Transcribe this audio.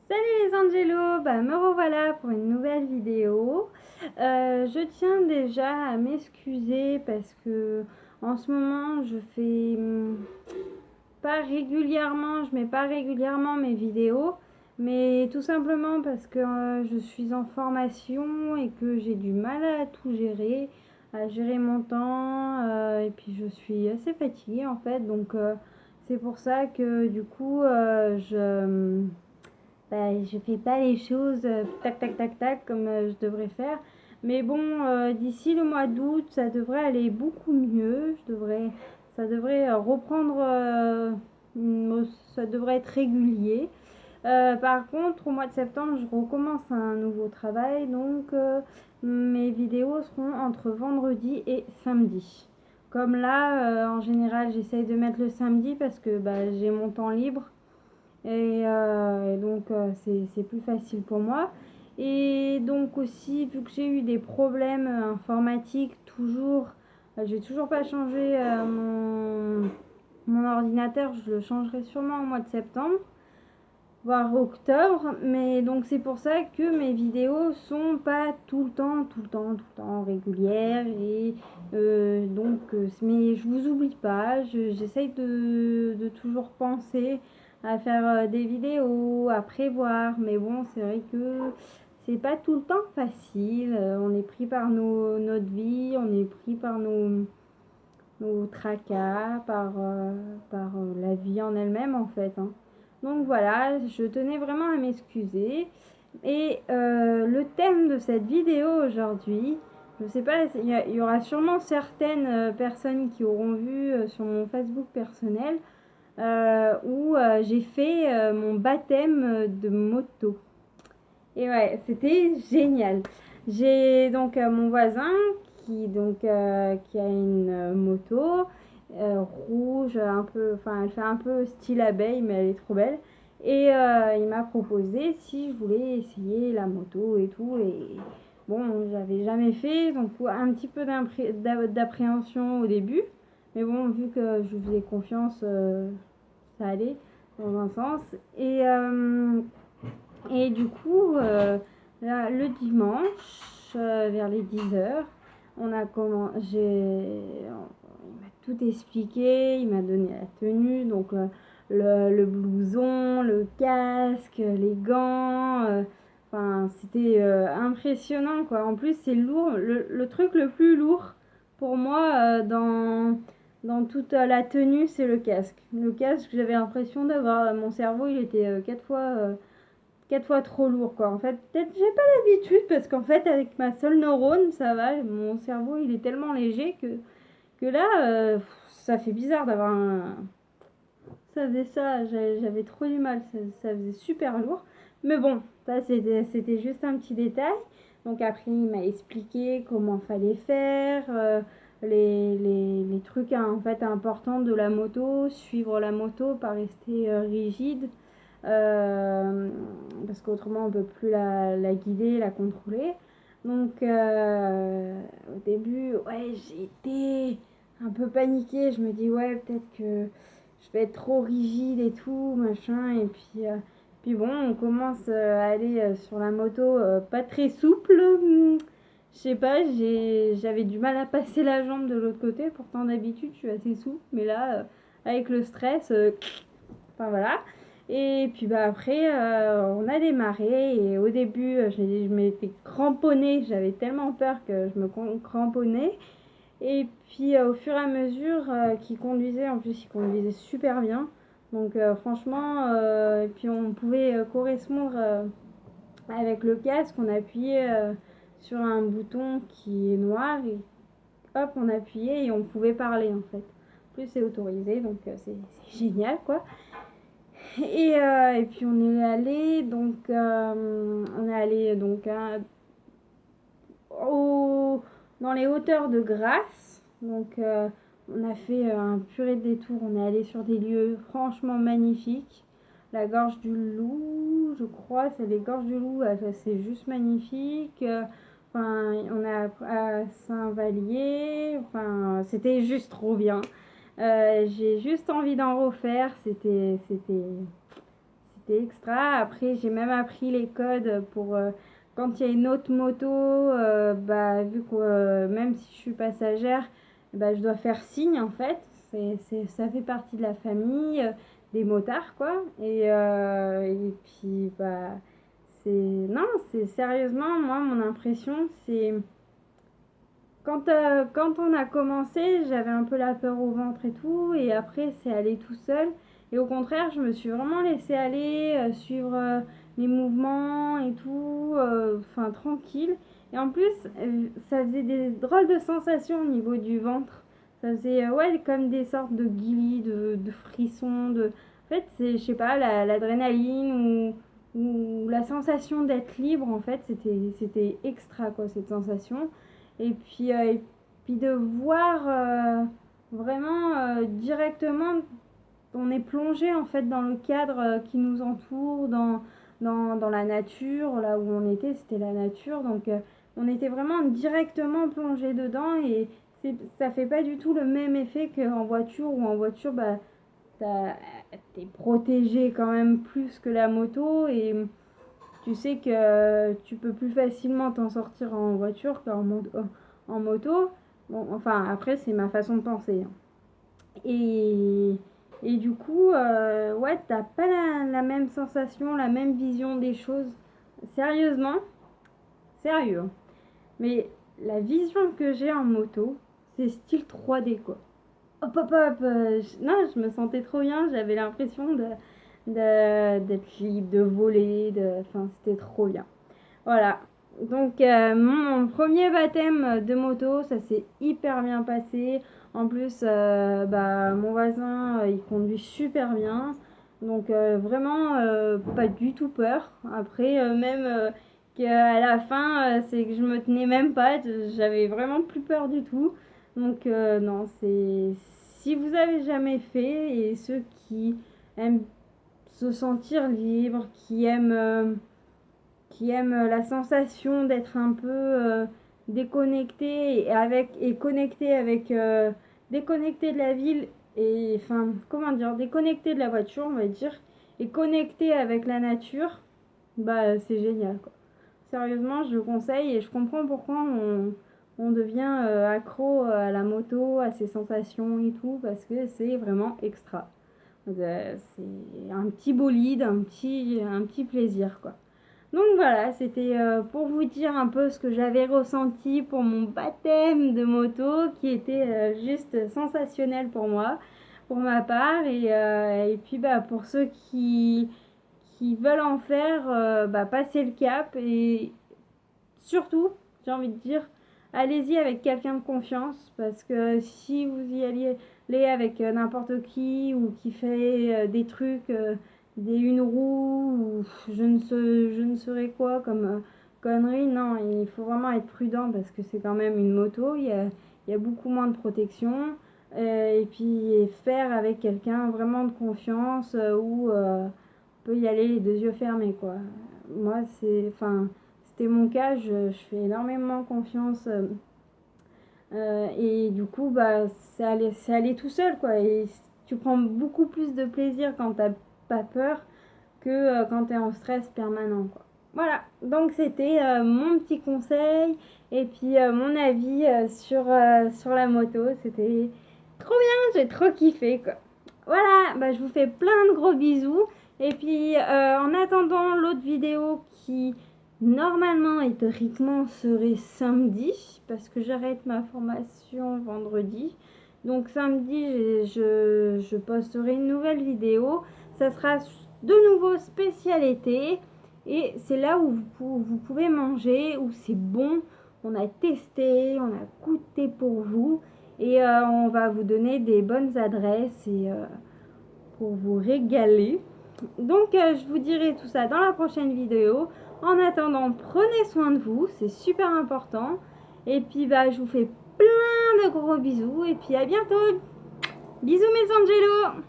Salut les Angelo, me revoilà pour une nouvelle vidéo. Je tiens déjà à m'excuser parce que en ce moment je fais pas régulièrement, je mets pas régulièrement mes vidéos, mais tout simplement parce que je suis en formation et que j'ai du mal à gérer mon temps, et puis je suis assez fatiguée en fait, donc c'est pour ça que du coup je fais pas les choses tac tac tac tac comme je devrais faire. Mais bon, d'ici le mois d'août, ça devrait aller beaucoup mieux. Ça devrait reprendre, ça devrait être régulier. Par contre, au mois de septembre, je recommence un nouveau travail, donc mes vidéos seront entre vendredi et samedi. Comme là, en général, j'essaye de mettre le samedi parce que j'ai mon temps libre et donc c'est plus facile pour moi. Et donc aussi, vu que j'ai eu des problèmes informatiques, j'ai toujours pas changé mon ordinateur, je le changerai sûrement au mois de septembre, voire octobre. Mais donc c'est pour ça que mes vidéos sont pas tout le temps régulières. Mais je vous oublie pas, j'essaye de toujours penser à faire des vidéos, à prévoir. Mais bon, c'est vrai que c'est pas tout le temps facile. On est pris par notre vie, on est pris par nos tracas, par la vie en elle-même en fait, hein. Donc voilà, je tenais vraiment à m'excuser. Et le thème de cette vidéo aujourd'hui, je sais pas, il y aura sûrement certaines personnes qui auront vu sur mon Facebook personnel où j'ai fait mon baptême de moto. Et ouais, c'était génial. J'ai donc mon voisin qui a une moto rouge, un peu, enfin elle fait un peu style abeille, mais elle est trop belle. Et il m'a proposé si je voulais essayer la moto et tout. Et bon, j'avais jamais fait, donc un petit peu d'appréhension au début. Mais bon, vu que je lui faisais confiance, ça allait dans un sens. Et du coup, là, le dimanche, vers les 10 heures, on a comment il m'a tout expliqué, il m'a donné la tenue, donc le blouson, le casque, les gants. Enfin, c'était impressionnant, quoi. En plus, c'est lourd. Le truc le plus lourd pour moi dans toute la tenue, c'est le casque. Le casque, j'avais l'impression d'avoir. Mon cerveau, il était 4 fois trop lourd, quoi. En fait, peut-être j'ai pas l'habitude parce qu'en fait, avec ma seule neurone, ça va. Mon cerveau, il est tellement léger que là, ça fait bizarre d'avoir un. Ça faisait ça, j'avais trop du mal. Ça faisait super lourd. Mais bon, ça, c'était juste un petit détail. Donc après, il m'a expliqué comment fallait faire. Les trucs en fait importants de la moto, suivre la moto, pas rester rigide, euh, parce qu'autrement on peut plus la guider, la contrôler. Donc au début, ouais, j'étais un peu paniquée. Je me dis ouais, peut-être que je vais être trop rigide et tout, machin. Et puis bon, on commence à aller sur la moto pas très souple. Je sais pas, j'avais du mal à passer la jambe de l'autre côté. Pourtant d'habitude je suis assez souple, mais là avec le stress, enfin voilà. Et puis après, on a démarré et au début, je m'étais cramponnée, j'avais tellement peur que je me cramponnais. Et puis au fur et à mesure qu'il conduisait, en plus il conduisait super bien. Donc franchement, et puis on pouvait correspondre avec le casque, on appuyait sur un bouton qui est noir et hop, on appuyait et on pouvait parler en fait. En plus c'est autorisé, donc c'est génial quoi. Et puis on est allé donc dans les hauteurs de Grasse. Donc on a fait un purée de détour. On est allé sur des lieux franchement magnifiques. La gorge du Loup, je crois, c'est les gorges du Loup, c'est juste magnifique. Enfin, on a à Saint-Vallier, enfin, c'était juste trop bien. J'ai juste envie d'en refaire. C'était c'était extra. Après, j'ai même appris les codes pour quand il y a une autre moto, bah, vu que même si je suis passagère, bah, je dois faire signe en fait. Ça fait partie de la famille des motards, quoi. Et puis, bah, non, c'est sérieusement, moi, mon impression, c'est quand on a commencé, j'avais un peu la peur au ventre et tout, et après c'est allé tout seul. Et au contraire, je me suis vraiment laissée aller, suivre les mouvements et tout, enfin tranquille. Et en plus, ça faisait des drôles de sensations au niveau du ventre. Ça faisait ouais, comme des sortes de guilis, de frissons. En fait, c'est, je sais pas, l'adrénaline ou la sensation d'être libre, en fait, c'était extra, quoi, cette sensation. Et puis de voir vraiment directement, on est plongé en fait dans le cadre qui nous entoure, dans la nature, là où on était, c'était la nature. Donc on était vraiment directement plongé dedans et ça fait pas du tout le même effet qu'en voiture, où en voiture, bah, t'es protégé quand même plus que la moto et tu sais que tu peux plus facilement t'en sortir en voiture en moto. Bon, enfin, après, c'est ma façon de penser, hein. Et, et du coup, ouais, t'as pas la même sensation, la même vision des choses. Sérieusement, sérieux, hein. Mais la vision que j'ai en moto, c'est style 3D, quoi. Hop, hop, hop. Non, je me sentais trop bien. J'avais l'impression d'être libre, de voler. Enfin, c'était trop bien. Voilà. Donc, mon premier baptême de moto, ça s'est hyper bien passé. En plus, bah, mon voisin, il conduit super bien. Donc, vraiment, pas du tout peur. Après, même qu'à la fin, c'est que je me tenais même pas. J'avais vraiment plus peur du tout. Donc, non, c'est. Si vous avez jamais fait, et ceux qui aiment se sentir libre, qui aime la sensation d'être un peu déconnecté et connecté avec déconnecté de la ville et enfin comment dire déconnecté de la voiture on va dire et connecté avec la nature, bah c'est génial quoi. Sérieusement je le conseille et je comprends pourquoi on devient accro à la moto, à ses sensations et tout parce que c'est vraiment extra. C'est un petit bolide, un petit plaisir quoi. Donc voilà, c'était pour vous dire un peu ce que j'avais ressenti pour mon baptême de moto qui était juste sensationnel pour moi, pour ma part. Et puis bah, pour ceux qui veulent en faire, bah, passez le cap. Et surtout, j'ai envie de dire, allez-y avec quelqu'un de confiance parce que si vous y alliez avec n'importe qui ou qui fait des trucs des une roue ou je ne saurais quoi comme connerie, non, il faut vraiment être prudent parce que c'est quand même une moto, il y a beaucoup moins de protection et puis faire avec quelqu'un vraiment de confiance où on peut y aller les deux yeux fermés quoi. Moi c'était mon cas, je fais énormément confiance et du coup bah c'est allé tout seul quoi et tu prends beaucoup plus de plaisir quand t'as pas peur que quand tu es en stress permanent quoi. Voilà, donc c'était mon petit conseil et puis mon avis sur la moto, c'était trop bien, j'ai trop kiffé quoi. Voilà, bah, je vous fais plein de gros bisous et puis en attendant l'autre vidéo qui normalement et théoriquement serait samedi parce que j'arrête ma formation vendredi. Donc samedi je posterai une nouvelle vidéo. Ça sera de nouveau spécialité et c'est là où vous pouvez manger, où c'est bon. On a testé, on a goûté pour vous et on va vous donner des bonnes adresses et pour vous régaler. Donc je vous dirai tout ça dans la prochaine vidéo. En attendant, prenez soin de vous, c'est super important. Et puis bah je vous fais plein de gros bisous et puis à bientôt. Bisous mes angelos.